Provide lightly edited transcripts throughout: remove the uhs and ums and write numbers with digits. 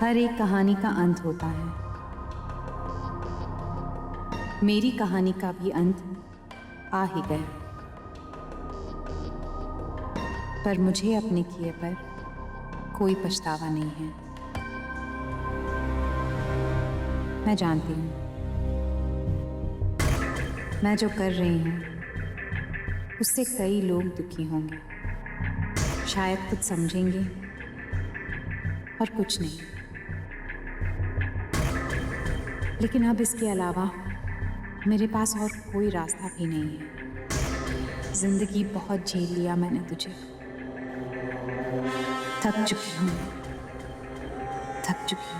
हर एक कहानी का अंत होता है। मेरी कहानी का भी अंत आ ही गया, पर मुझे अपने किए पर कोई पछतावा नहीं है। मैं जानती हूँ मैं जो कर रही हूँ उससे कई लोग दुखी होंगे, शायद कुछ समझेंगे और कुछ नहीं। लेकिन अब इसके अलावा मेरे पास और कोई रास्ता भी नहीं है। जिंदगी बहुत झेल लिया मैंने तुझे, थक चुकी हूँ, थक चुकी हूँ।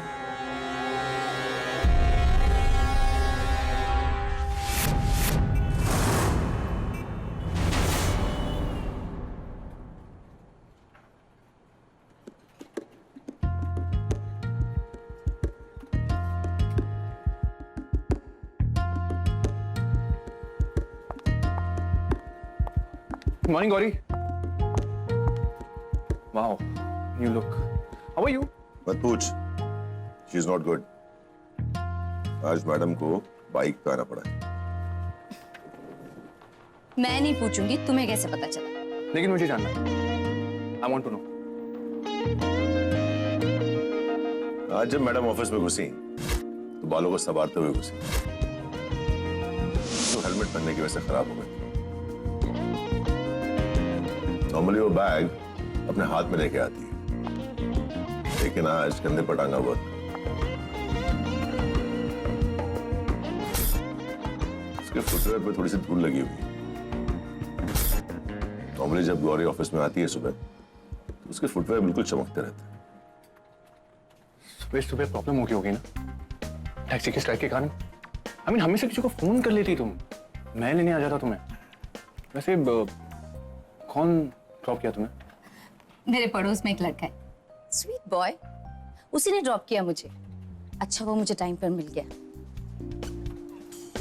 Morning, Gauri. Wow, you look. How are you? मत पूछ, शी इज नॉट गुड। आज मैडम को बाइक पे आना पड़ा है। मैं नहीं पूछूंगी, तुम्हें कैसे पता चला? लेकिन मुझे जानना है। I want to know. आज जब मैडम ऑफिस में घुसी तो बालों को संवारते हुए घुसी, तो हेलमेट पहनने की वजह से खराब हो गई। नॉर्मली वो बैग अपने हाथ में लेके आती है, लेकिन आज कंधे पर टांगा हुआ। उसके फुटवेयर पे थोड़ी सी धूल लगी हुई। नॉर्मली जब गौरी ऑफिस में आती है सुबह तो उसके फुटवेयर बिल्कुल चमकते रहते हैं। सुबह सुबह प्रॉब्लम हो गई होगी ना, टैक्सी के स्ट्राइक के कारण। हमेशा किसी को फोन कर लेती तुम, मैं लेने आ जाता तुम्हें। वैसे कौन ड्रॉप किया तुम्हें? मेरे पड़ोस में एक लड़का है, स्वीट बॉय, उसी ने ड्रॉप किया मुझे। अच्छा वो मुझे टाइम पर मिल गया।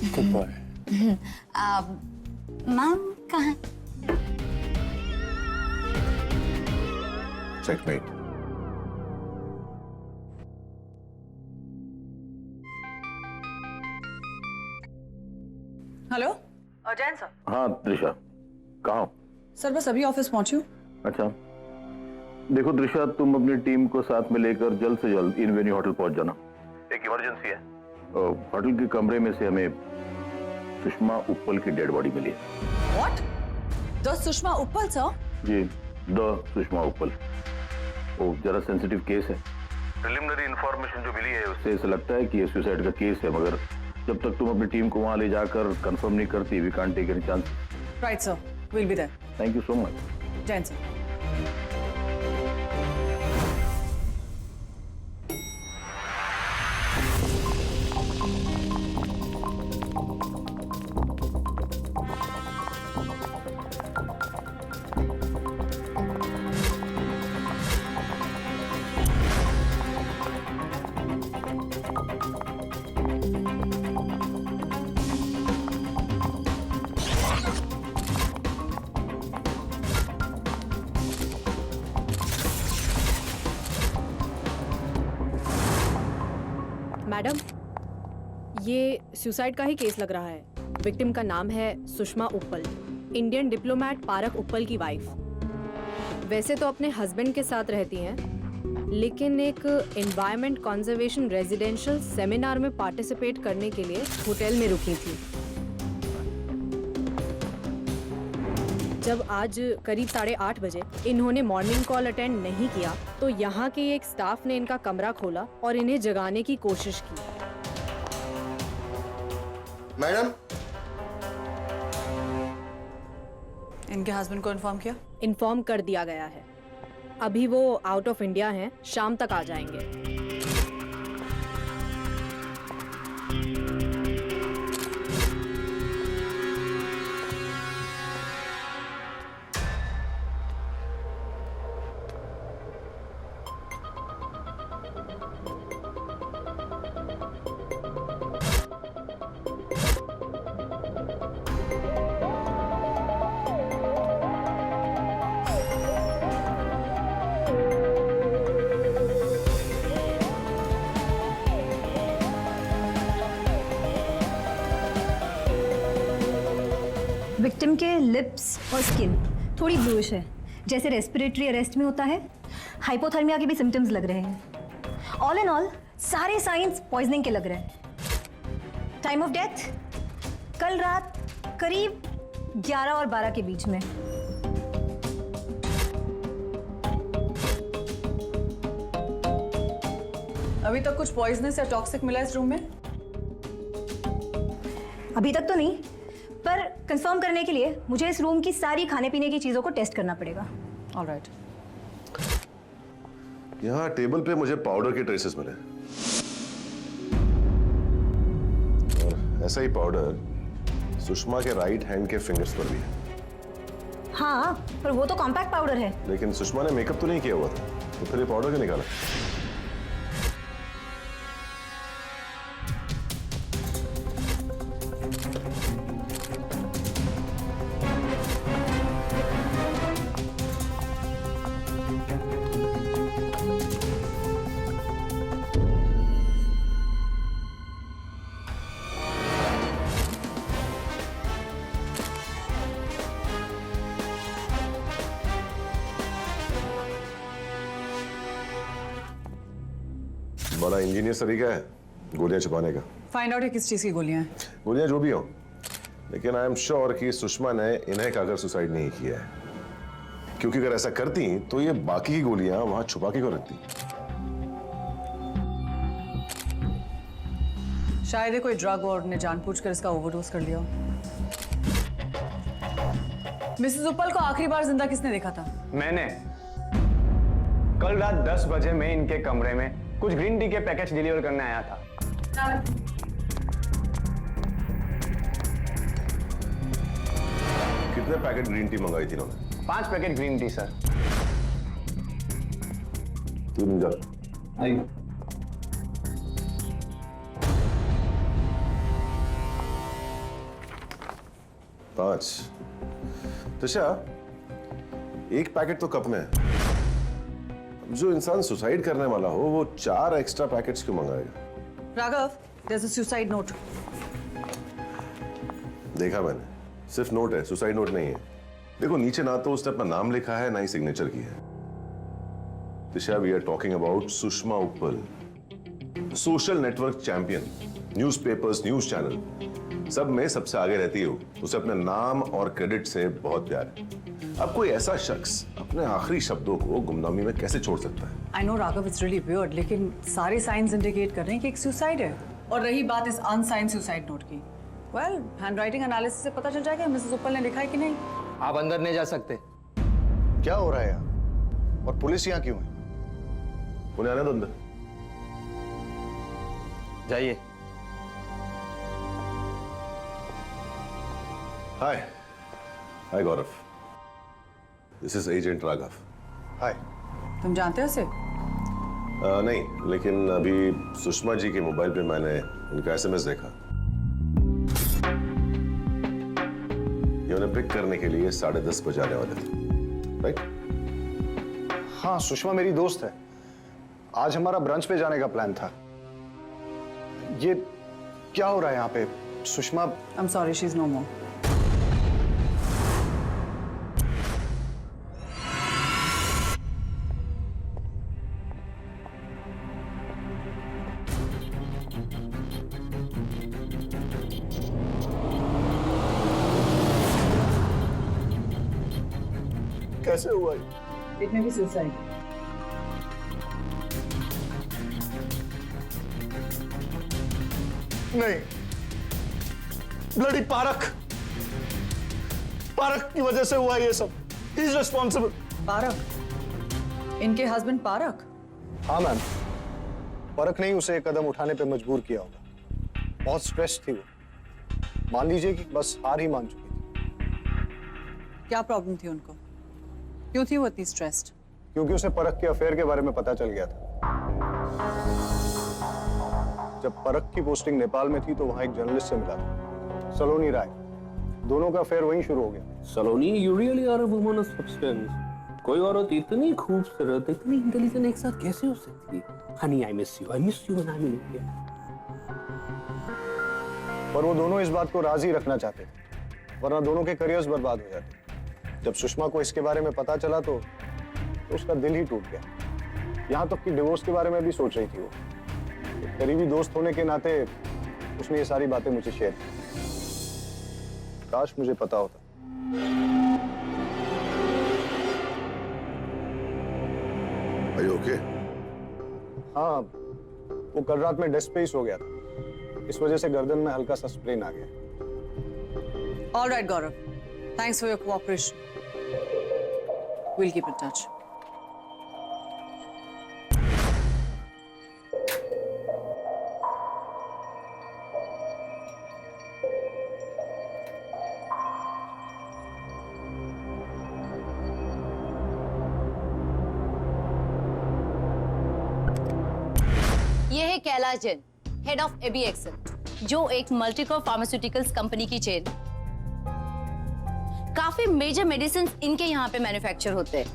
Good boy. मैम कहाँ? चेकमेट। Hello Jain sir. हाँ त्रिशा, कहाँ हो? सर बस अभी ऑफिस पहुंची हूँ। अच्छा देखो त्रिशा, तुम अपनी टीम को साथ में लेकर जल्द से जल्द इन वेन्यू होटल पहुंच जाना। एक इमरजेंसी है। होटल के कमरे में से हमें सुषमा उप्पल की डेड बॉडी मिली है। What? The Sushma Uppal sir? जी, द सुषमा उप्पल। वो जरा सेंसिटिव केस है। प्रिलिमिनरी इंफॉर्मेशन जो मिली है उससे ऐसा लगता है कि ये सुसाइड का केस है, मगर जब तक तुम अपनी टीम को वहां ले जाकर कंफर्म नहीं करती, we can't take any chance. Right sir, will be there. Thank you so much. Jain sir. Madam, ये सुसाइड का ही केस लग रहा है। विक्टिम का नाम है सुषमा उप्पल, इंडियन डिप्लोमेट पारक उप्पल की वाइफ। वैसे तो अपने हस्बैंड के साथ रहती हैं, लेकिन एक एनवायरनमेंट कंजर्वेशन रेजिडेंशियल सेमिनार में पार्टिसिपेट करने के लिए होटल में रुकी थी। जब आज करीब 8:30 बजे इन्होंने मॉर्निंग कॉल अटेंड नहीं किया तो यहाँ के एक स्टाफ ने इनका कमरा खोला और इन्हें जगाने की कोशिश की। मैडम, इनके हस्बैंड को इन्फॉर्म किया? इन्फॉर्म कर दिया गया है। अभी वो आउट ऑफ इंडिया हैं, शाम तक आ जाएंगे। विक्टिम के लिप्स और स्किन थोड़ी ब्लूइश है, जैसे रेस्पिरेटरी अरेस्ट में होता है। हाइपोथर्मिया के भी सिम्टम्स लग रहे हैं। ऑल इन ऑल सारे साइंस पॉइजनिंग के लग रहे हैं। टाइम ऑफ डेथ कल रात करीब 11 और 12 के बीच में। अभी तक कुछ पॉइजनस या टॉक्सिक मिला इस रूम में? अभी तक तो नहीं, पर कंफर्म करने के लिए मुझे इस रूम की सारी खाने पीने की चीजों को टेस्ट करना पड़ेगा। ऑलराइट। यहाँ टेबल पे मुझे पाउडर के ट्रेसेस मिले और ऐसा ही पाउडर सुषमा के राइट हैंड के फिंगर्स पर भी है। हाँ, पर वो तो कॉम्पैक्ट पाउडर है। लेकिन सुषमा ने मेकअप तो नहीं किया हुआ था, तो फिर ये पाउडर क्यों निकाला? बड़ा इंजीनियर तरीका है गोलियां छुपाने का। फाइंड आउट है किस चीज की गोलियां हैं। गोलियां जो भी हो, लेकिन आई एम श्योर कि सुषमा ने इन्हें खाकर सुसाइड नहीं किया है, क्योंकि अगर ऐसा करती तो ये बाकी की गोलियां वहां छुपा के क्यों रखती? शायद ये कोई ड्रग और ने जानबूझकर इसका ओवरडोज कर लिया। मिसेस उपल को आखिरी बार जिंदा किसने देखा था? मैंने। कल रात 10 बजे मैं इनके कमरे में कुछ ग्रीन टी के पैकेज डिलीवर करने आया था। कितने पैकेट ग्रीन टी मंगाई थी इन्होंने? 5 पैकेट ग्रीन टी सर। तुम जा। आइए। पांच। तशा, एक पैकेट तो कप में है। जो इंसान सुसाइड करने वाला हो वो 4 एक्स्ट्रा पैकेट्स क्यों मंगाएगा? Raghav, there's a suicide note. देखा मैंने, सिर्फ नोट है, सुसाइड नोट नहीं है। देखो नीचे ना तो उसने अपना नाम लिखा है, ना ही सिग्नेचर की है। Disha, we are talking about Sushma Uppal, social network champion, newspapers, news channel, सब में सबसे आगे रहती हो। उसे अपने नाम और क्रेडिट से बहुत प्यार है। अब कोई ऐसा शख्स अपने आखिरी शब्दों को गुमनामी में कैसे छोड़ सकता है? I know Raghav, it's really weird, लेकिन सारे साइंस इंडिकेट कर रहे हैं कि एक सुसाइड है। और रही बात इस अनसाइंड सुसाइड नोट की, वेल, हैंडराइटिंग एनालिसिस से पता चल जाएगा मिसेस उपल ने लिखा है कि नहीं। आप अंदर नहीं जा सकते। क्या हो रहा है यहाँ? और पुलिस यहाँ क्यों है? उन्हें आने दो अंदर। जाइए। हाय, हाय गौरव, दिस इज एजेंट राघव। हाय। तुम जानते हो उसे? नहीं, लेकिन अभी सुषमा जी के मोबाइल पे मैंने उनका एसएमएस देखा। ये उन्हें पिक करने के लिए 10:30 बजे आने वाले थे, राइट? हाँ, सुषमा मेरी दोस्त है। आज हमारा ब्रंच पे जाने का प्लान था। ये क्या हो रहा है यहाँ पे? Sushma. I'm sorry, she's no more. कैसे हुआ ये? It may be suicide. नहीं, ब्लडी पारक की वजह से हुआ ये सब। He is responsible. पारक? इनके हस्बैंड पारक? हाँ मैम, पारक नहीं उसे एक कदम उठाने पे मजबूर किया होगा। बहुत स्ट्रेस थी वो। मान लीजिए कि बस हार ही मान चुकी थी। क्या प्रॉब्लम थी उनको? क्यों थी वो इतनी स्ट्रेस्ड? क्योंकि उसे परख के अफेयर के बारे में पता चल गया था। जब परख की पोस्टिंग नेपाल में थी तो वहां एक जर्नलिस्ट से मिला था, सलोनी राय। दोनों का अफेयर वहीं शुरू हो गया। सलोनी, you really are a woman of substance. कोई औरत इतनी खूबसूरत, इतनी इंटेलिजेंट एक साथ कैसे हो सकती? Honey, I miss you when I'm in India. पर वो दोनों इस बात को राजी रखना चाहते थे वरना दोनों के करियर्स बर्बाद हो जाते। जब सुषमा को इसके बारे में पता चला तो उसका दिल ही टूट गया। यहाँ तक कि डिवोर्स के बारे में भी सोच रही थी वो। एक करीबी दोस्त होने के नाते उसने ये सारी बातें मुझे शेयर की। काश मुझे पता होता। Are you okay? हाँ, वो कल रात में डेस्क पे ही सो गया था। इस वजह से गर्दन में हल्का सा स्प्रेन आ गया। All right, Gaurav. Thanks for your cooperation. We'll keep in touch. ये है Kailash Jain, head of AB Excel, जो एक मल्टीकॉप फार्मास्यूटिकल्स कंपनी की चेन। काफी मेजर मेडिसिन इनके यहाँ पे मैन्युफैक्चर होते हैं।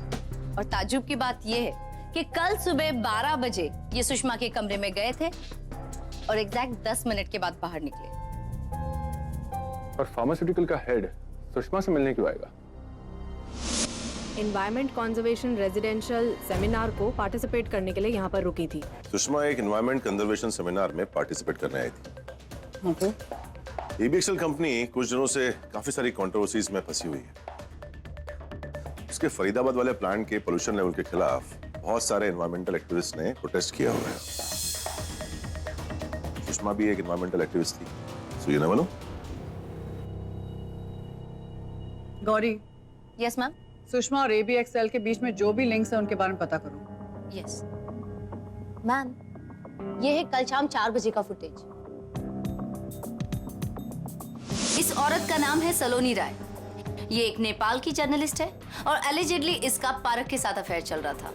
और ताज्जुब की बात यह है कि कल सुबह 12 बजे ये सुषमा के कमरे में गए थे और एग्जैक्ट 10 मिनट के बाद बाहर निकले। और फार्मास्यूटिकल का हेड सुषमा से मिलने क्यों आएगा? एनवायरमेंट कंजर्वेशन रेजिडेंशियल सेमिनार को पार्टिसिपेट करने के लिए यहाँ पर रुकी थी। सुषमा एक एनवायरमेंट कंजर्वेशन सेमिनार में पार्टिसिपेट करने आई थी। एबीएक्सएल कंपनी कुछ दिनों से काफी सारी कंट्रोवर्सीज में फंसी हुई है। उसके फरीदाबाद वाले प्लांट के पोल्यूशन लेवल के खिलाफ बहुत सारे एनवायरमेंटल एक्टिविस्ट ने प्रोटेस्ट किया हुआ है। सुषमा भी एक एनवायरमेंटल एक्टिविस्ट थी, so you never know. Gauri, yes ma'am. Sushma और एबीएक्सएल के बीच में जो भी लिंक्स है उनके बारे में पता करो। यस मैम, ये है कल शाम 4 बजे का फुटेज। इस औरत का नाम है सलोनी राय। ये एक नेपाल की जर्नलिस्ट है और एलिजिडली इसका पारक के साथ अफेयर चल रहा था।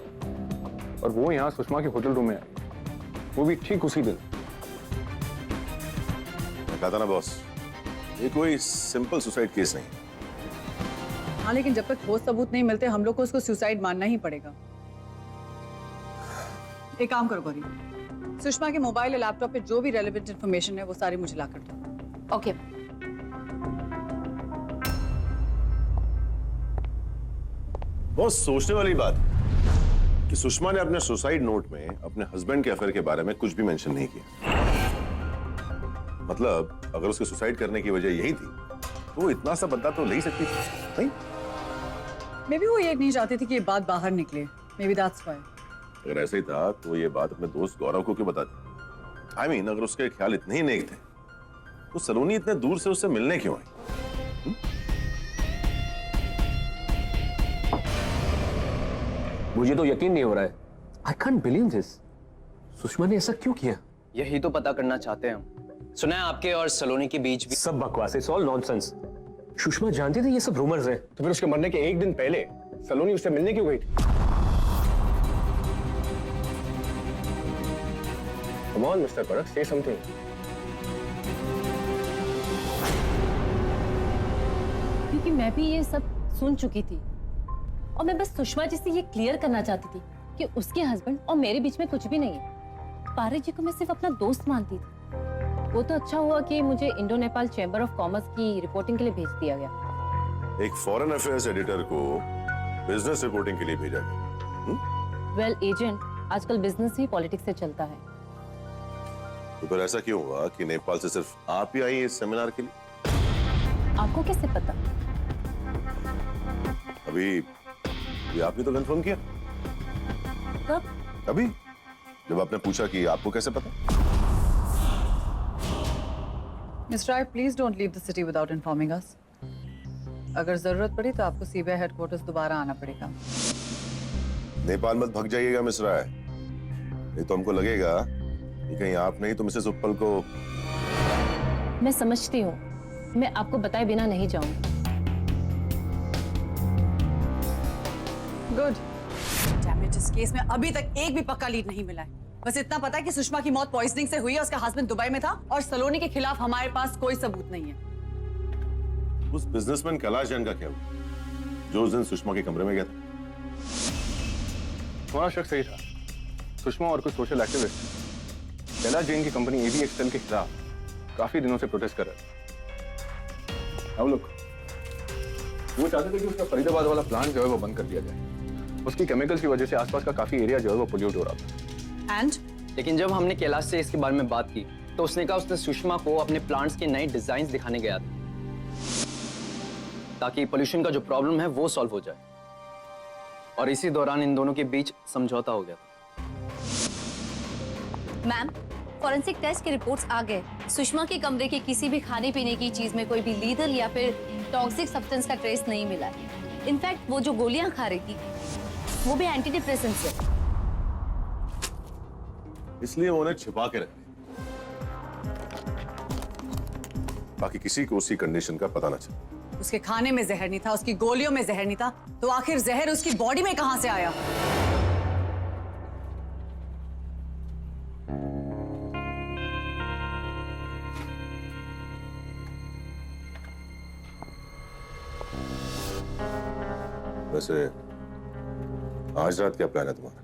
और वो यहाँ सुषमा के होटल रूम में आई, वो भी ठीक उसी दिन। मैं कहा था ना बॉस, ये कोई सिंपल सुसाइड केस नहीं। हाँ, लेकिन जब तक ठोस सबूत नहीं मिलते हम लोग को उसको सुसाइड मानना ही पड़ेगा। एक काम करो गौरी, सुषमा के मोबाइल या लैपटॉप पे जो भी रेलेवेंट इंफॉर्मेशन है वो सारी मुझे ला कर दो। ओके। बहुत सोचने वाली बात कि सुषमा ने अपने सुसाइड नोट में अपने हस्बैंड के अफेयर के बारे में कुछ भी मेंशन नहीं किया। मतलब अगर उसके सुसाइड करने की वजह यही थी तो वो इतना सा बदला तो ले ही सकती थी, नहीं? मे बी वो ये नहीं चाहती थी कि ये बात बाहर निकले। May be that's why. अगर ऐसा ही था तो ये बात अपने दोस्त गौरव को क्यों बताती? I mean, अगर उसके ख्याल इतने ही नेक थे तो सलोनी इतने दूर से उससे मिलने क्यों आई? मुझे तो यकीन नहीं हो रहा है। I can't believe this. Sushma ने ऐसा क्यों किया? यही तो पता करना चाहते हैं हम। सुना है आपके और सलोनी के बीच भी सब बकवास है, ऑल नॉनसेंस। सुषमा जानती थी ये सब रूमर्स हैं। तो फिर उसके मरने के एक दिन पहले सलोनी उससे मिलने क्यों गई थी? Come on, Mr. Parak, say something. क्योंकि मैं भी ये सब सुन चुकी थी और मैं बस सुषमा जी से ये क्लियर करना चाहती थी कि उसके हस्बैंड और मेरे बीच में कुछ भी नहीं है। पारक जी को मैं सिर्फ अपना दोस्त मानती थी। वो तो अच्छा हुआ कि मुझे Indo Nepal chamber of commerce की रिपोर्टिंग के लिए भेज दिया गया। एक फॉरेन अफेयर्स एडिटर को बिजनेस रिपोर्टिंग के लिए भेजा गया। वेल एजेंट, आजकल बिजनेस भी पॉलिटिक्स से चलता है। तो फिर ऐसा क्यों हुआ कि नेपाल से सिर्फ आप ही आई इस सेमिनार के लिए? आपको कैसे पता? अभी ये आपने तो कंफर्म किया। कब? अभी जब आपने पूछा कि आपको कैसे पता। Mister Rai, please don't leave the city without informing us. अगर जरूरत पड़ी तो आपको सीबीआई हेडक्वार्टर्स दोबारा आना पड़ेगा। नेपाल मत भाग जाइएगा मिस राय, नहीं तो हमको लगेगा कि कहीं आप नहीं तो मिसेस उपल को। मैं समझती हूँ, मैं आपको बताए बिना नहीं जाऊंगी। गुड। डैम इट, इस केस में अभी तक एक भी पक्का लीड नहीं मिला है। बस इतना पता है कि सुषमा की मौत पॉइजनिंग से हुई है, उसका हस्बैंड दुबई में था और सलोनी के खिलाफ हमारे पास कोई सबूत नहीं है। उस बिजनेसमैन कैलाश जैन का क्या हुआ जो उस दिन सुषमा के कमरे में गया था? तुम्हारा शक सही था। सुषमा और कुछ सोशल एक्टिविस्ट कैलाश जैन की कंपनी एबीएक्सएल के खिलाफ काफी दिनों से प्रोटेस्ट कर रहे थे। अब लुक, वो चाहते थे कि उसका फरीदाबाद वाला प्लांट जो है वो बंद कर दिया जाए। उसकी केमिकल्स की वजह से आसपास का काफी एरिया जो है वो पोल्यूट हो रहा था। एंड लेकिन जब हमने कैलाश से इसके बारे में बात की तो उसने कहा उसने सुषमा को अपने प्लांट्स के नए डिजाइन दिखाने गया था ताकि पोल्यूशन का जो प्रॉब्लम है वो सॉल्व हो जाए, और इसी दौरान इन दोनों के बीच समझौता हो गया। मैम, फॉरेंसिक टेस्ट के रिपोर्ट्स आ गए। सुषमा के कमरे के किसी भी खाने पीने की चीज में कोई भी लीथल या फिर टॉक्सिक सब्सटेंस का ट्रेस नहीं मिला है। इनफैक्ट वो जो गोलियां खा रही थी वो भी एंटी डिप्रेसेंट्स है। इसलिए वो उन्हें छिपा के रखे बाकी किसी को उसकी कंडीशन का पता ना चले। उसके खाने में जहर नहीं था, उसकी गोलियों में जहर नहीं था, तो आखिर जहर उसकी बॉडी में कहां से आया? वैसे आज रात क्या प्लान है तुम्हारा?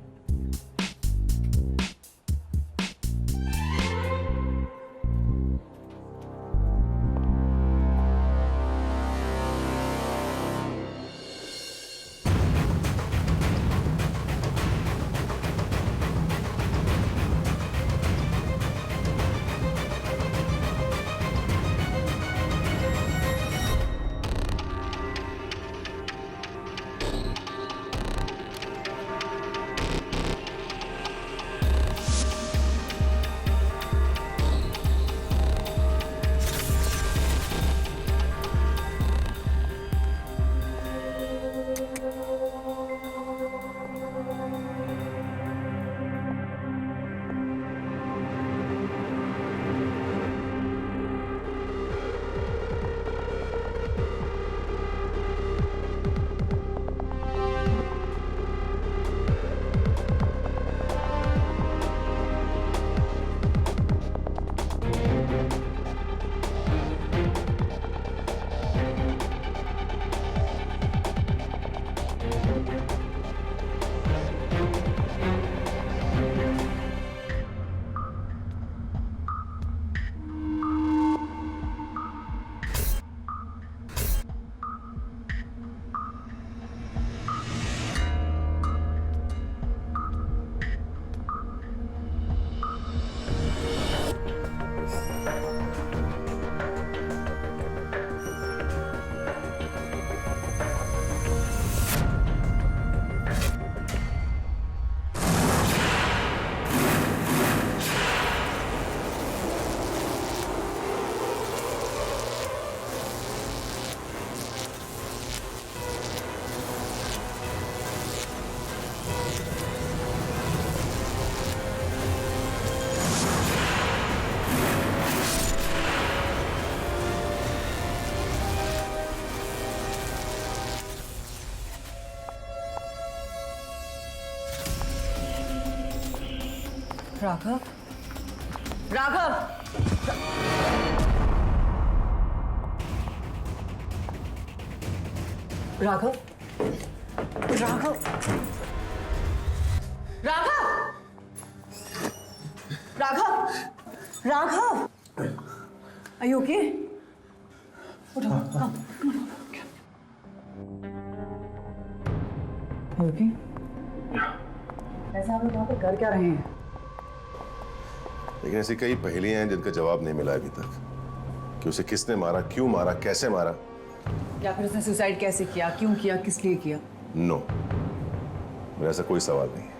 Raghav, Raghav, Raghav, Raghav, Raghav, Raghav, Raghav, are you okay? उठो, come, are you okay? ऐसे आप लोग वहाँ पर कर क्या रहे हैं? लेकिन ऐसी कई पहेलियां हैं जिनका जवाब नहीं मिला अभी तक कि उसे किसने मारा, क्यों मारा, कैसे मारा। या फिर उसने सुसाइड कैसे किया, क्यों किया, किस लिए किया? नो, मेरा ऐसा कोई सवाल नहीं है।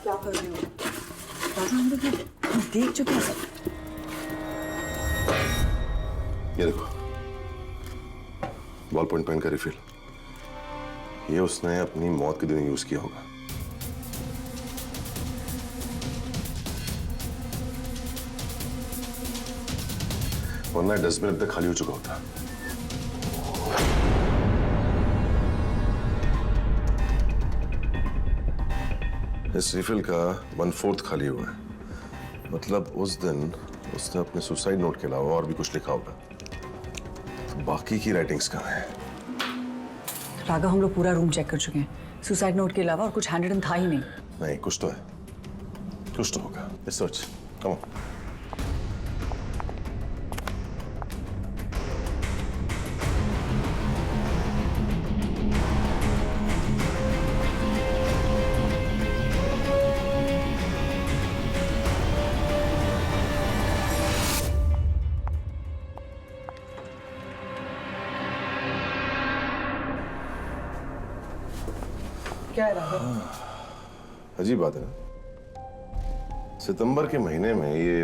क्या कर रहे हो? हम देख चुके हैं सब। ये देखो, बॉल पॉइंट पेन का रिफिल। ये उसने अपनी मौत के दिन यूज किया होगा। वरना डस्टबिन अब तक खाली हो चुका होता। इस रिफिल का 1/4 खाली हुआ है। मतलब उस दिन उसने अपने सुसाइड नोट के अलावा और भी कुछ लिखा होगा। तो बाकी की राइटिंग्स कहाँ हैं? राघव, हम लोग पूरा रूम चेक कर चुके हैं। सुसाइड नोट के अलावा और कुछ हैंडरिटन था ही नहीं। नहीं, कुछ तो है, कुछ तो होगा। Let's search. Come on. क्या है राघव? अजीब बात है ना, सितंबर के महीने में ये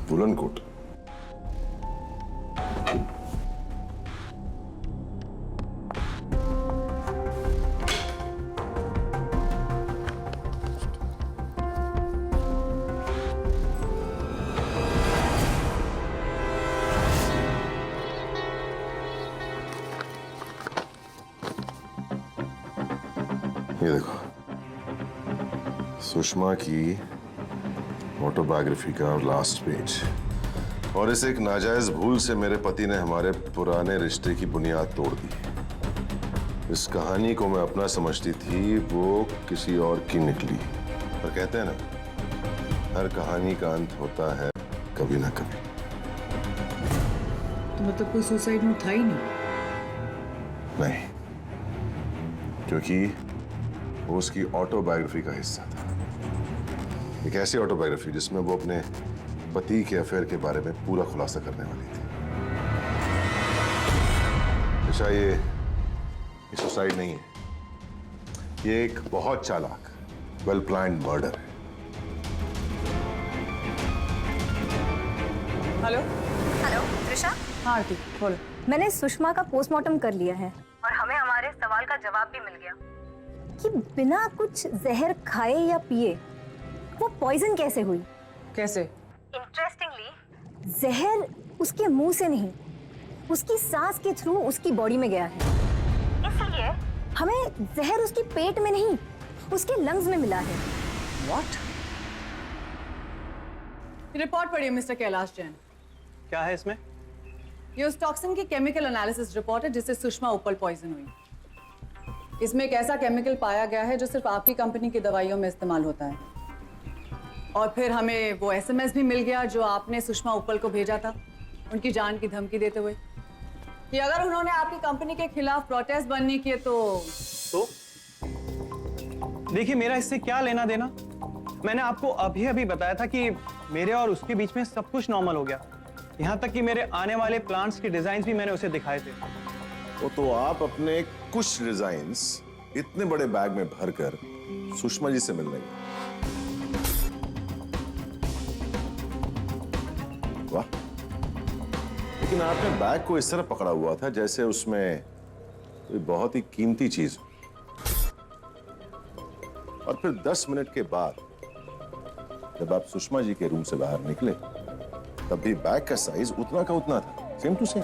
वुलन कोट, ये देखो, सुषमा की ऑटोबायोग्राफी का लास्ट पेज। और इस एक नाजायज भूल से मेरे पति ने हमारे पुराने रिश्ते की बुनियाद तोड़ दी। इस कहानी को मैं अपना समझती थी, वो किसी और की निकली। पर कहते हैं ना, हर कहानी का अंत होता है कभी ना कभी। तो मतलब कोई सुसाइड नोट था ही नहीं? नहीं, क्योंकि वो उसकी ऑटोबायोग्राफी का हिस्सा था। एक ऐसी ऑटोबायोग्राफी जिसमें वो अपने पति के अफेयर के बारे में पूरा खुलासा करने वाली थी। निशा, ये सुसाइड नहीं है, ये एक बहुत चालाक, वेल प्लान्ड मर्डर है। हेलो हेलो त्रिशा, हाँ आरती बोलो। मैंने सुषमा का पोस्टमार्टम कर लिया है और हमें हमारे सवाल का जवाब भी मिल गया कि बिना कुछ जहर खाए या पिए वो पॉइजन कैसे हुई। कैसे? इंटरेस्टिंगली, जहर उसके मुंह से नहीं, उसकी सांस के थ्रू उसकी बॉडी में गया है। इसलिए हमें जहर उसकी पेट में नहीं, उसके लंग्स में मिला है। व्हाट? रिपोर्ट पढ़िए मिस्टर कैलाश जैन। क्या है इसमें? ये उस टॉक्सिन की केमिकल एनालिसिस रिपोर्ट है जिससे सुषमा उप्पल पॉइजन हुई। इसमें एक ऐसा केमिकल पाया गया है जो सिर्फ आपकी कंपनी की दवाइयों में इस्तेमाल होता है। और फिर हमें वो एसएमएस भी मिल गया जो आपने सुषमा उप्पल को भेजा था, उनकी जान की धमकी देते हुए कि अगर उन्होंने आपकी कंपनी के खिलाफ प्रोटेस्ट बंद नहीं किए तो देखिए, मेरा इससे क्या लेना देना। मैंने आपको अभी बताया था कि मेरे और उसके बीच में सब कुछ नॉर्मल हो गया। यहाँ तक कि मेरे आने वाले प्लान्स के डिजाइन भी मैंने उसे दिखाए थे। तो आप अपने कुछ डिजाइन्स इतने बड़े बैग में भरकर सुषमा जी से मिलने गए। वाह, लेकिन आपने बैग को इस तरह पकड़ा हुआ था जैसे उसमें कोई बहुत ही कीमती चीज हो। और फिर 10 मिनट के बाद जब आप सुषमा जी के रूम से बाहर निकले, तब भी बैग का साइज उतना का उतना था, सेम टू सेम।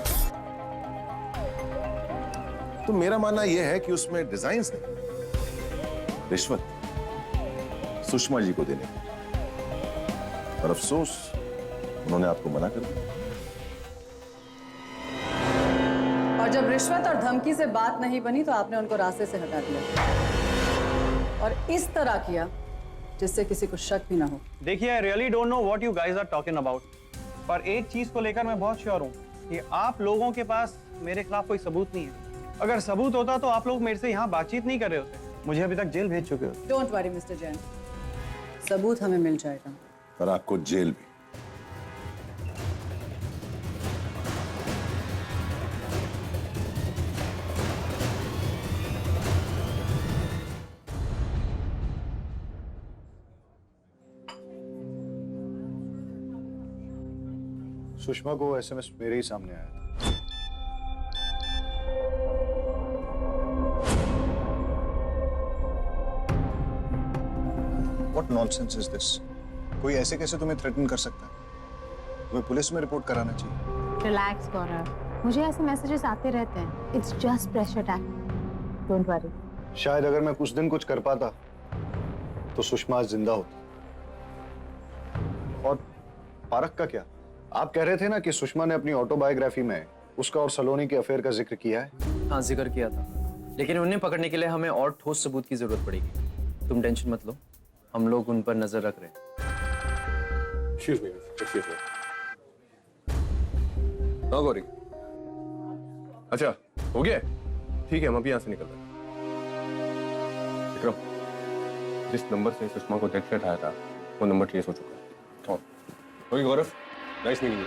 तो मेरा मानना यह है कि उसमें डिजाइन्स नहीं, रिश्वत सुषमा जी को देने की। और अफसोस उन्होंने आपको मना कर दिया। और जब रिश्वत और धमकी से बात नहीं बनी तो आपने उनको रास्ते से हटा दिया और इस तरह किया जिससे किसी को शक भी ना हो। देखिए, I really don't know what you guys are talking about, पर एक चीज को लेकर मैं बहुत श्योर हूँ कि आप लोगों के पास मेरे खिलाफ कोई सबूत नहीं है। अगर सबूत होता तो आप लोग मेरे से यहाँ बातचीत नहीं कर रहे होते, मुझे अभी तक जेल भेज चुके होते। डोंट वरी मिस्टर जैन, सबूत हमें मिल जाएगा। और आपको जेल भी। सुषमा को एसएमएस मेरे ही सामने आया था। What nonsense is this? कोई ऐसे कैसे तुम्हें थ्रेटन कर सकता है? तुम्हें पुलिस में रिपोर्ट कराना चाहिए। रिलैक्स गौरव, मुझे ऐसे मैसेजेस आते रहते हैं। It's just pressure attack, don't worry. शायद अगर मैं कुछ दिन कुछ कर पाता तो सुषमा आज जिंदा होती। और पारक का क्या? आप कह रहे थे ना कि सुषमा ने अपनी ऑटोबायोग्राफी में उसका और सलोनी के अफेयर का जिक्र किया है। हाँ, जिक्र किया था। लेकिन उन्हें पकड़ने के लिए हमें और ठोस सबूत की जरूरत पड़ेगी। तुम टेंशन मत लो, हम लोग उन पर नजर रख रहे हैं। Excuse me. हाँ गौरी, अच्छा हो गया? ठीक है, हम अभी यहाँ से निकल रहे हैं। विक्रम, जिस नंबर से सुषमा को डेथ थ्रेट आया था वो नंबर ट्रेस हो चुका है। Okay Gaurav, nice meeting you.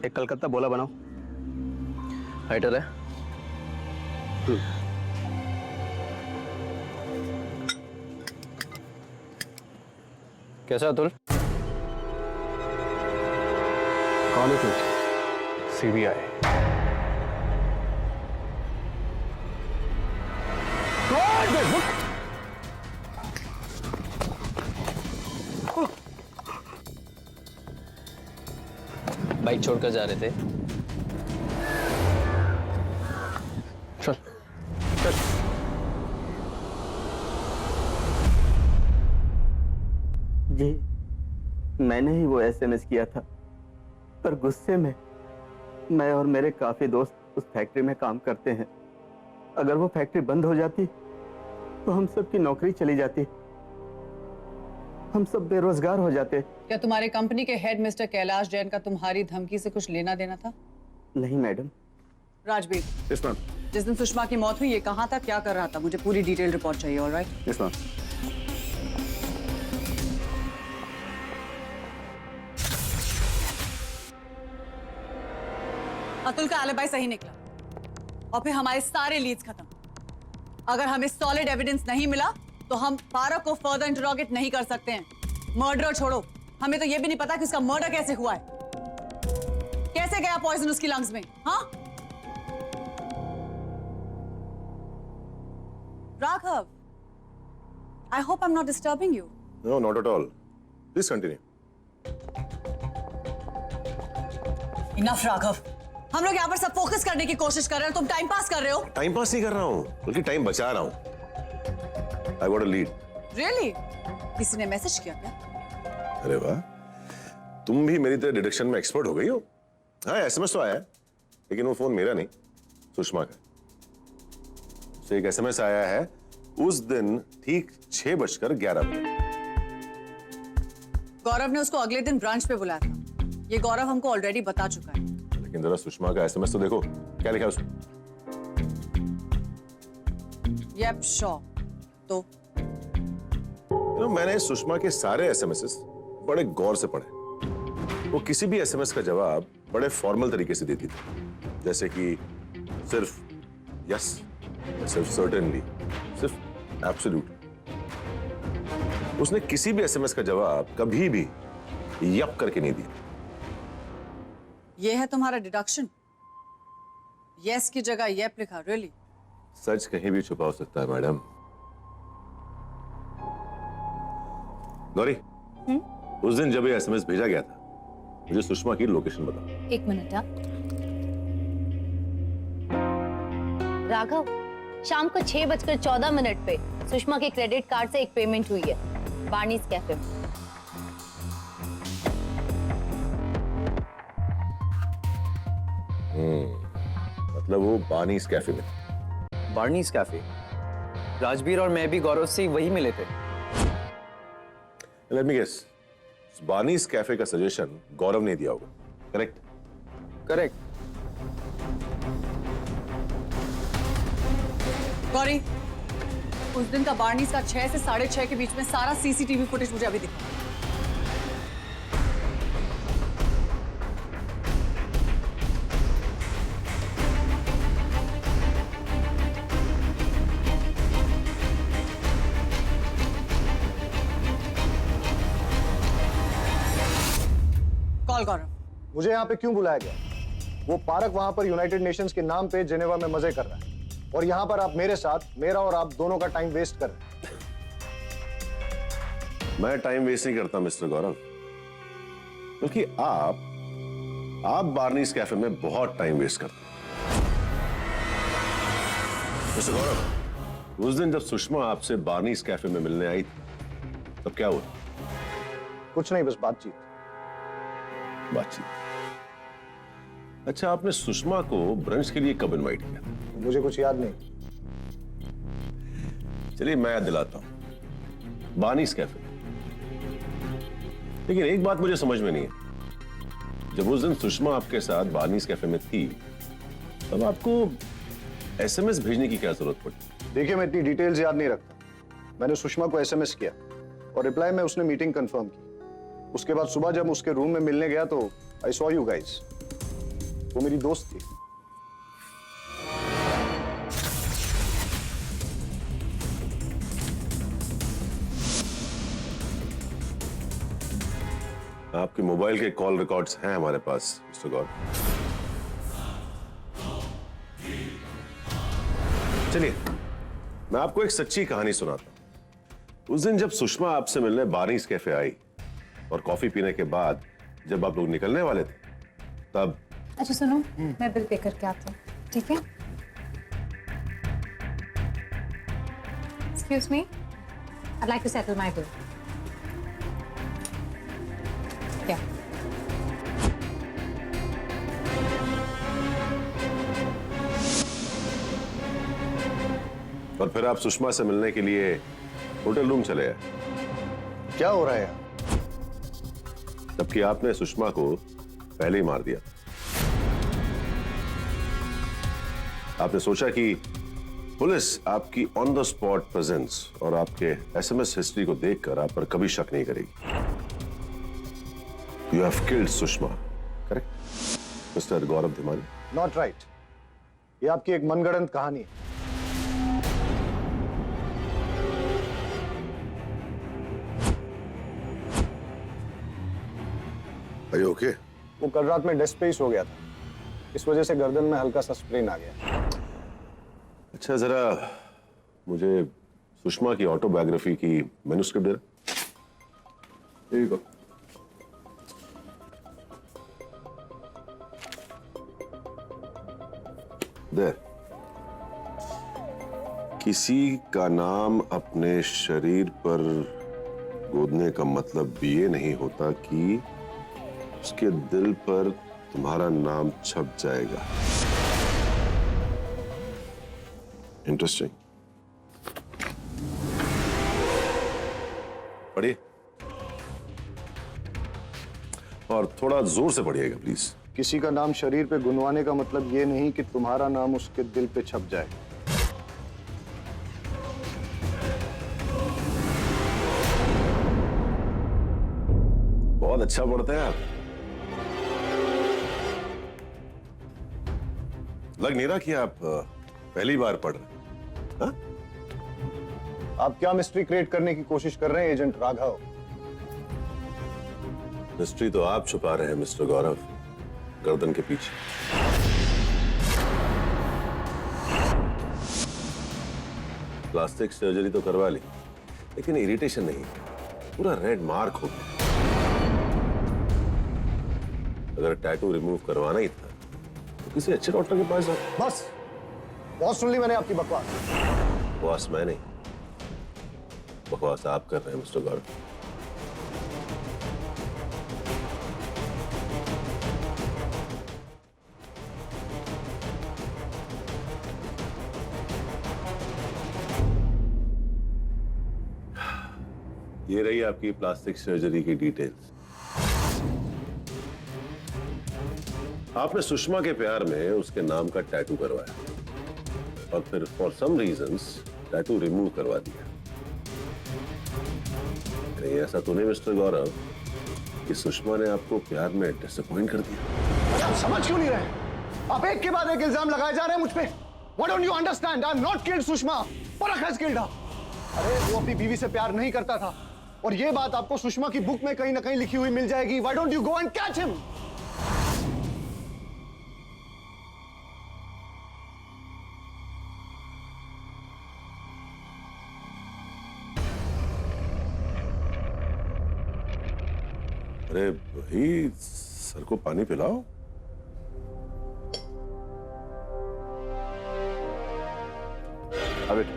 एक कलकत्ता बोला बनाओ। हाइटर है। कैसा अतुल? कौन है तू? CBI। बाइक छोड़कर जा रहे थे। चल चल। जी, मैंने ही वो SMS किया था, पर गुस्से में मैं और मेरे काफी दोस्त उस फैक्ट्री में काम करते हैं। अगर वो फैक्ट्री बंद हो जाती तो हम सब की नौकरी चली जाती, हम सब बेरोजगार हो जाते। क्या तुम्हारे कंपनी के हेड मिस्टर कैलाश जैन का तुम्हारी धमकी से कुछ लेना देना था? नहीं मैडम। Rajbir, yes ma'am. जिस दिन सुषमा की मौत हुई ये कहाँ था, क्या कर रहा था? मुझे पूरी डिटेल रिपोर्ट चाहिए। ऑलराइट? Yes ma'am. अतुल का एलिबाई सही निकला और फिर हमारे सारे लीड्स खत्म। अगर हमें सॉलिड एविडेंस नहीं मिला तो हम पारक को फर्दर इंटरोगेट नहीं कर सकते हैं। मर्डर छोड़ो, हमें तो ये भी नहीं पता कि उसका मर्डर कैसे हुआ है। कैसे गया पॉइजन उसकी लंग्स में? हाँ Raghav, I hope I am not disturbing you. No, not at all. Please continue. Enough Raghav, हम लोग यहाँ पर सब फोकस करने की कोशिश कर रहे हैं, तुम टाइम पास कर रहे हो। टाइम पास नहीं कर रहा हूँ, बल्कि टाइम बचा रहा हूँ। I got a lead. Really? किसी ने मैसेज किया क्या? अरे वाह, तुम भी मेरी तरह डिडक्शन में एक्सपर्ट हो गई हो। हाँ, SMS तो आया है, लेकिन वो फोन मेरा नहीं, सुषमा का। तो एक SMS आया है उस दिन ठीक 6:11 गौरव ने उसको अगले दिन ब्रांच पे बुलाया था। ये गौरव हमको ऑलरेडी बता चुका है। लेकिन जरा सुषमा का SMS तो देखो, क्या लिखा है उसमें? Yup sure. तो मैंने सुषमा के सारे SMSs बड़े गौर से पढ़े। वो किसी भी SMS का जवाब बड़े फॉर्मल तरीके से देती थी, जैसे कि सिर्फ यस, सिर्फ सर्टेनली, सिर्फ एब्सोल्यूट। उसने किसी भी SMS का जवाब कभी भी यप करके नहीं दिया। ये है तुम्हारा डिडक्शन? यस की जगह यप लिखा? रियली? सच कहीं भी छुपा हो सकता है मैडम। गौरी, उस दिन जब ये SMS भेजा गया था, मुझे सुषमा की लोकेशन बताओ। एक मिनट। आप राघव, शाम को 6:14 पे सुषमा के क्रेडिट कार्ड से एक पेमेंट हुई है बार्नीज कैफे में। मतलब वो बार्नीज कैफे में। बार्नीज कैफे? राजबीर और मैं भी गौरव से वही मिले थे। लेट मी गेस, बार्नीज कैफे का सजेशन गौरव ने दिया होगा, करेक्ट? करेक्ट। गौरी, उस दिन का बार्नीज का 6 से 6:30 के बीच में सारा CCTV फुटेज मुझे अभी दिखा। कॉल गौरव। मुझे यहाँ पे क्यों बुलाया गया? वो पारक वहां पर यूनाइटेड नेशंस के नाम पे जेनेवा में मजे कर रहा है, और यहाँ पर आप मेरे साथ, मेरा और आप दोनों का टाइम वेस्ट कर रहे हैं। मैं टाइम वेस्ट नहीं करता मिस्टर गौरव, क्योंकि आप बार्नीज कैफे में बहुत टाइम वेस्ट करते हैं। मिस्टर गौरव, उस दिन जब सुषमा आपसे बार्नीज कैफे में मिलने आई थी, तब क्या हुआ? कुछ नहीं, बस बातचीत। अच्छा, आपने सुषमा को ब्रंच के लिए कब इनवाइट किया? मुझे कुछ याद नहीं। चलिए मैं याद दिलाता हूं, बार्नीज कैफे। लेकिन एक बात मुझे समझ में नहीं है, जब उस दिन सुषमा आपके साथ बार्नीज कैफे में थी, तब आपको एसएमएस भेजने की क्या जरूरत पड़ी? देखिए, मैं इतनी डिटेल्स याद नहीं रखता। मैंने सुषमा को एसएमएस किया और रिप्लाई में उसने मीटिंग कंफर्म की। उसके बाद सुबह जब उसके रूम में मिलने गया तो आई सॉ यू गाइस। वो मेरी दोस्त थी। आपके मोबाइल के कॉल रिकॉर्ड्स हैं हमारे पास मिस्टर गौर। चलिए मैं आपको एक सच्ची कहानी सुनाता हूं। उस दिन जब सुषमा आपसे मिलने बार्नीज कैफे आई और कॉफी पीने के बाद जब आप लोग निकलने वाले थे, तब अच्छा सुनो, मैं बिल पे करके आती हूँ, ठीक है? Excuse me, I'd like to settle my bill. Yeah. और फिर आप सुषमा से मिलने के लिए होटल रूम चले आए। क्या हो रहा है यहाँ? जबकि आपने सुषमा को पहले ही मार दिया। आपने सोचा कि पुलिस आपकी ऑन द स्पॉट प्रेजेंस और आपके एसएमएस हिस्ट्री को देखकर आप पर कभी शक नहीं करेगी। You have killed Sushma, correct mister Gaurav Dhimani? Not right. ये आपकी एक मनगढ़ंत कहानी है। Are you okay? वो कल रात में डेस्क पे ही सो गया था, इस वजह से गर्दन में हल्का सा स्प्रेन आ गया। अच्छा, जरा मुझे सुषमा की ऑटोबायोग्राफी की मैन्युस्क्रिप्ट दे रहा? ठीक है। दे। किसी का नाम अपने शरीर पर गोदने का मतलब ये नहीं होता कि उसके दिल पर तुम्हारा नाम छप जाएगा। इंटरेस्टिंग। पढ़िए और थोड़ा जोर से पढ़िएगा प्लीज। किसी का नाम शरीर पे गुनवाने का मतलब ये नहीं कि तुम्हारा नाम उसके दिल पे छप जाए। बहुत अच्छा पढ़ते हैं आप। लग नहीं रहा कि आप पहली बार पढ़ रहे हैं। हाँ? आप क्या मिस्ट्री क्रिएट करने की कोशिश कर रहे हैं एजेंट राघव? मिस्ट्री तो आप छुपा रहे हैं मिस्टर गौरव, गर्दन के पीछे। प्लास्टिक सर्जरी तो करवा ली, लेकिन इरिटेशन नहीं, पूरा रेड मार्क हो गया। अगर टैटू रिमूव करवाना ही था तो किसी अच्छे डॉक्टर के पास जाओ। बस, बहुत सुन ली मैंने आपकी बकवास। बकवास मैं नहीं, बकवास आप कर रहे हैं मिस्टर गौरव। ये रही आपकी प्लास्टिक सर्जरी की डिटेल्स। आपने सुषमा के प्यार में उसके नाम का टैटू करवाया और फिर for some reasons tattoo remove करवा दिया। कहीं ऐसा तो नहीं मिस्टर गौरव कि सुषमा ने आपको प्यार में डिसअपॉइंट कर दिया? आप समझ क्यों नहीं रहे? आप एक के बाद एक इल्जाम लगाए जा रहे हैं मुझ पे। Why don't you understand? I'm not killed Sushma, परख has killed her। अरे वो अपनी बीवी से प्यार नहीं करता था और ये बात आपको सुषमा की बुक में कहीं ना कहीं लिखी हुई मिल जाएगी। Why don't you go and catch him? अरे भाई, सर को पानी पिलाओ। Have it.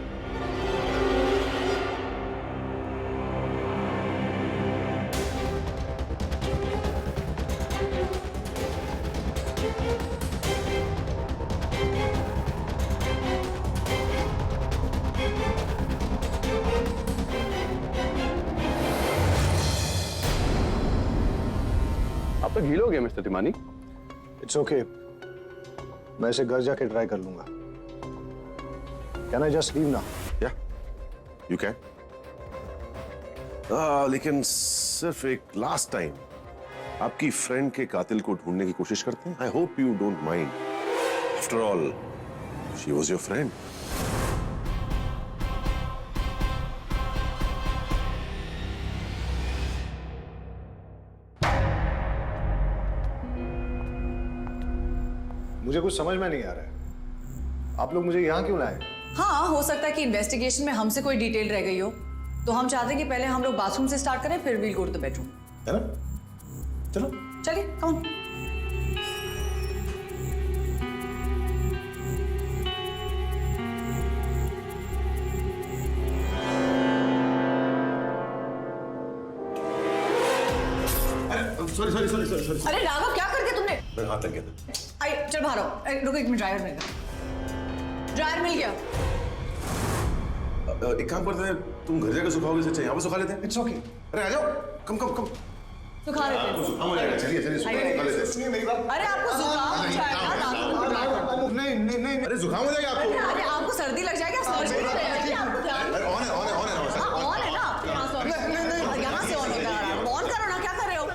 आप तो गीले हो गए मिस्टर तिमानी। इट्स ओके, मैं इसे घर जाके ट्राई कर लूंगा। Can I just leave now? या यू कैन। लेकिन सिर्फ एक लास्ट टाइम आपकी फ्रेंड के कातिल को ढूंढने की कोशिश करते हैं। I hope you don't mind, after all she was your friend. मुझे कुछ समझ में नहीं आ रहा है, आप लोग मुझे यहाँ क्यों लाए? हाँ, हो सकता है कि इन्वेस्टिगेशन में हमसे कोई डिटेल रह गई हो, तो हम चाहते हैं कि पहले हम लोग बाथरूम से स्टार्ट करें, फिर we'll go to the bedroom. है ना? चलो चलिए, come on. Sorry sorry sorry sorry sorry. अरे राघव, क्या कर दिया तुमने? मेरा हाथ लग गया था। आई चल बाहर आओ। रुको एक मिनट, ड्रायर मिल गया। ड्रायर मिल गया। एक काम करते हैं, तुम घर जाकर सुखाओगे से अच्छा यहाँ पे सुखा लेते हैं। It's okay. अरे आ जाओ, कम कम कम। सुखा लेते हैं। जुकाम हो जाएगा, चलिए चलिए सुखा लेते हैं। सुनिए मेरी बात। अरे आपको जुकाम हो जाएगा, नहीं नहीं नहीं, अरे जुकाम हो जाएगा आपको। अरे आपको सर्दी लग जाएगी, सर्दी लग जाएगी, आपको ध्यान। अरे ऑन है ऑन है ऑन है सर। हाँ, ऑन है ना आपके यहाँ से? नहीं, यहाँ से ऑन होता है। ऑन करो ना, क्या कर रहे हो?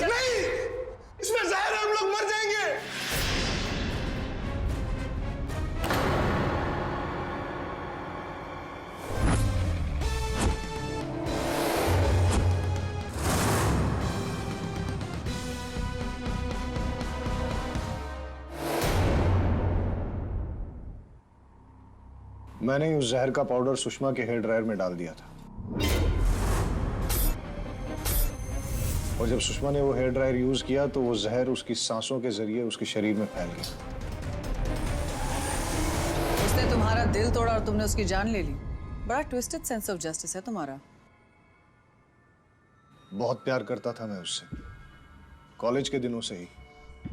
नहीं, इसमें जहर है, हम लोग मर जाएंगे। मैंने उस जहर का पाउडर सुषमा के हेयर ड्रायर में डाल दिया था, और जब सुषमा ने वो हेयर ड्रायर यूज किया तो वो जहर उसकी सांसों के जरिए उसके शरीर में फैल गया। उसने तुम्हारा दिल तोड़ा और तुमने उसकी जान ले ली। बड़ा ट्विस्टेड सेंस ऑफ जस्टिस है तुम्हारा। बहुत प्यार करता था मैं उससे, कॉलेज के दिनों से ही,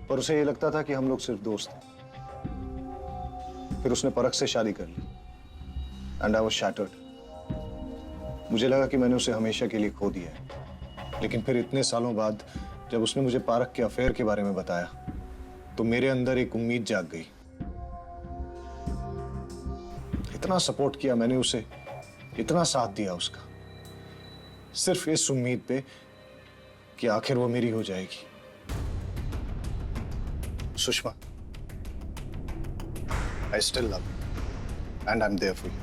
पर उसे ये लगता था कि हम लोग सिर्फ दोस्त हैं। फिर उसने परख से शादी कर ली एंड आई वाज शैटर्ड। मुझे लगा कि मैंने उसे हमेशा के लिए खो दिया है, लेकिन फिर इतने सालों बाद जब उसने मुझे पारख के अफेयर के बारे में बताया तो मेरे अंदर एक उम्मीद जाग गई। इतना सपोर्ट किया मैंने उसे, इतना साथ दिया उसका, सिर्फ इस उम्मीद पे कि आखिर वो मेरी हो जाएगी। Sushma, I still love you and I'm there for you.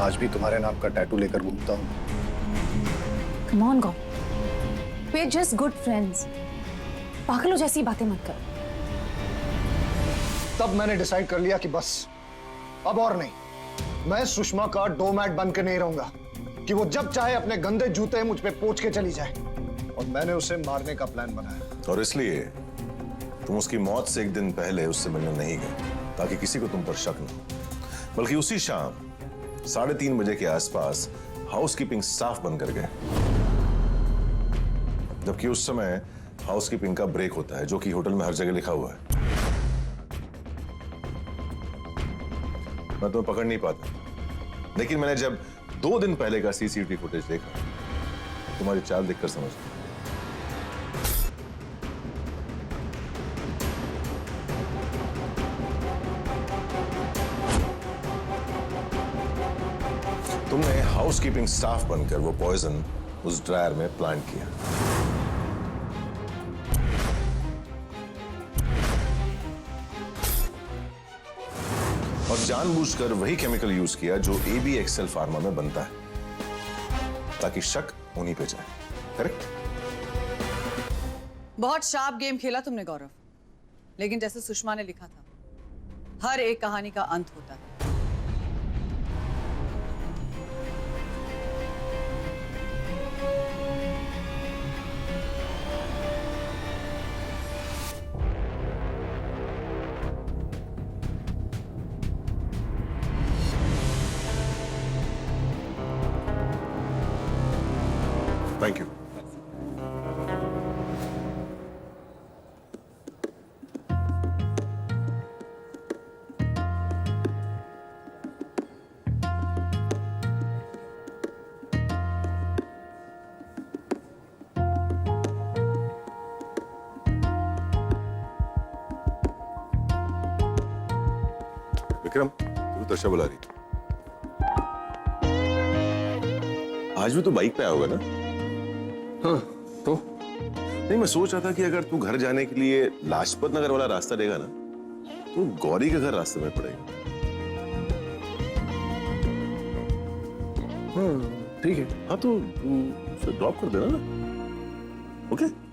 आज भी तुम्हारे नाम का टैटू लेकर घूमता हूँ। Come on, God. We're just good friends. पागलों जैसी बातें मत कर। तब मैंने डिसाइड कर लिया कि बस अब और नहीं, मैं सुषमा का डोमैट बन के नहीं रहूंगा कि वो जब चाहे अपने गंदे जूते मुझ पे पोंछ के चली जाए। और मैंने उसे मारने का प्लान बनाया। और इसलिए तुम उसकी मौत से एक दिन पहले उससे मिलने नहीं गए ताकि किसी को तुम पर शक न हो, बल्कि उसी शाम 3:30 बजे के आसपास हाउसकीपिंग स्टाफ बनकर गए, जबकि उस समय हाउसकीपिंग का ब्रेक होता है, जो कि होटल में हर जगह लिखा हुआ है। मैं तुम्हें पकड़ नहीं पाता, लेकिन मैंने जब 2 दिन पहले का सीसीटीवी फुटेज देखा, तुम्हारी चाल देखकर समझ गया। तुमने हाउसकीपिंग स्टाफ बनकर वो पॉइजन उस ड्रायर में प्लांट किया। और जानबूझकर वही केमिकल यूज किया जो ABXL फार्मा में बनता है, ताकि शक उन्हीं पे जाए। करेक्ट? बहुत शार्प गेम खेला तुमने गौरव, लेकिन जैसे सुषमा ने लिखा था, हर एक कहानी का अंत होता है। Thank you. विक्रम, तू तर्षा बुला रही। आज भी तो बाइक पे आया होगा ना? हाँ, तो नहीं, मैं सोच रहा था कि अगर तू घर जाने के लिए लाजपत नगर वाला रास्ता लेगा ना, तो गौरी के घर रास्ते में पड़ेगा। हाँ ठीक है। हाँ तो तू ड्रॉप कर देना ना, ओके?